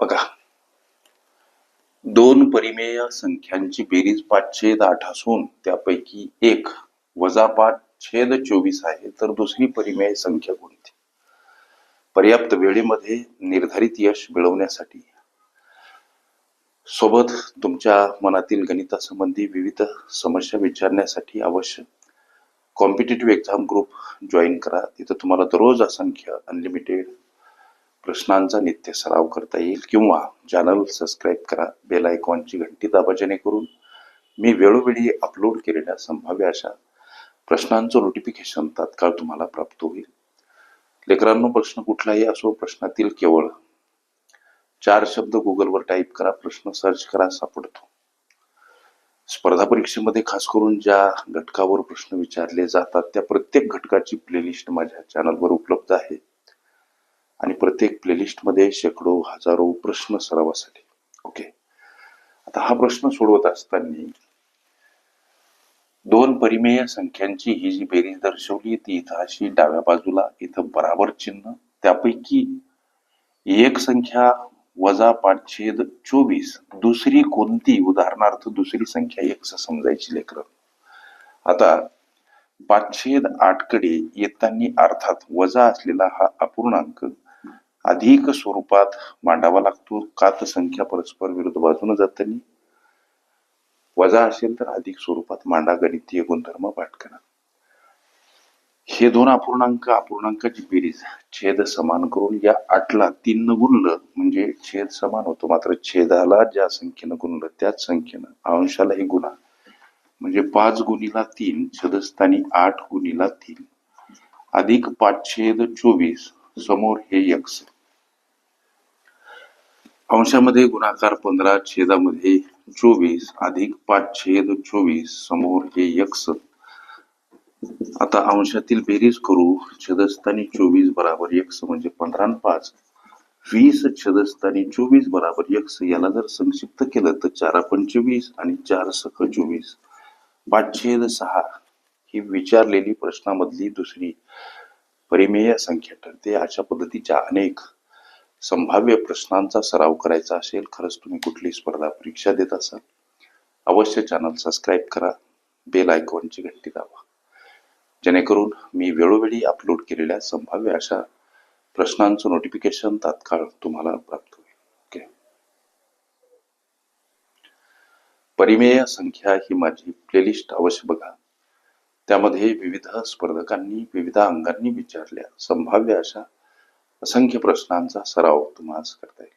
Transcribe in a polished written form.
बघा, दोन परिमेय संख्यांची बेरीज 5/8 असून त्यापैकी एक वजा 5/24 आहे, तर दुसरी परिमेय संख्या कोणती? पर्याप्त वेळेमध्ये निर्धारित यश मिळवण्यासाठी सोबत तुमच्या मनातील गणितासंबंधी विविध समस्या विचारण्यासाठी अवश्य कॉम्पिटिटिव्ह एक्झाम ग्रुप जॉईन करा. तिथं तुम्हाला दररोज असंख्य अनलिमिटेड प्रश्नांचा नित्य सराव करता येईल. किंवा चॅनल सबस्क्राईब करा, बेल आयकॉनची घंटी दाबा, जेणेकरून मी वेळोवेळी अपलोड केलेल्या संभाव्य अशा प्रश्नांचं नोटिफिकेशन तात्काळ तुम्हाला प्राप्त होईल. लेकरांनो, प्रश्न कुठलाही असो, प्रश्नातील केवळ 4 शब्द गुगलवर टाईप करा, प्रश्न सर्च करा, सापडतो. स्पर्धा परीक्षेमध्ये खास करून ज्या घटकावर प्रश्न विचारले जातात त्या प्रत्येक घटकाची प्लेलिस्ट माझ्या चॅनलवर उपलब्ध आहे आणि प्रत्येक प्लेलिस्ट मध्ये शेकडो हजारो प्रश्न सरावासाठी. ओके, आता हा प्रश्न सोडवत असताना दोन परिमेय संख्यांची ही जी बेरीज दर्शवली ती इथं अशी डाव्या बाजूला इथं बराबर चिन्ह, त्यापैकी एक संख्या वजा 5/24, दुसरी कोणती? उदाहरणार्थ दुसरी संख्या x समजायची लेकर. आता 5/8 कडे येताना अर्थात वजा असलेला हा अपूर्णांक अधिक स्वरूपात मांडावा लागतो. का तर संख्या परस्पर विरुद्ध बाजूने जाताना वजा असेल तर अधिक स्वरूपात मांडा. गणितीय गुणधर्म पाठ करा. हे दोन अपूर्णांकाची बेरीज छेद समान करून या 8ला 3 न गुणलं म्हणजे छेद समान होतो. मात्र छेदाला ज्या संख्येनं गुणलं त्याच संख्येनं अंशालाही गुणा, म्हणजे 5 गुणिला 3 छेदस्थानी 8 गुणिला 3 अधिक 5/24 समोर हे x. अंशामध्ये गुणाकार 15 छेदामध्ये 24 अधिक 5/24 समोर हे x. आता अंशातील बेरीज करू. छेदस्थानी 24 बराबर x म्हणजे 15 आणि 5 20 छेदस्थानी 24 बराबर x. याला जर संक्षिप्त केलं तर 4×5 आणि 4×6 5/6 ही विचारलेली प्रश्नामधली दुसरी परिमेय संख्या ठरते. अशा पद्धतीच्या अनेक संभाव्य प्रश्नांचा सराव करायचा असेल, खरंच तुम्ही कुठली स्पर्धा परीक्षा देत असाल, अवश्य चॅनल सबस्क्राईब करा, बेल आयकॉनची घंटी दाबा, जेणेकरून मी वेळोवेळी अपलोड केलेल्या संभाव्य अशा प्रश्नांचं नोटिफिकेशन तात्काळ तुम्हाला प्राप्त होईल. ओके, परिमेय संख्या ही माझी प्लेलिस्ट अवश्य बघा. त्यामध्ये विविध स्पर्धकांनी विविध अंगांनी विचारल्या संभाव्य अशा असंख्य प्रश्नांचा सराव तुम्हाला करता येईल.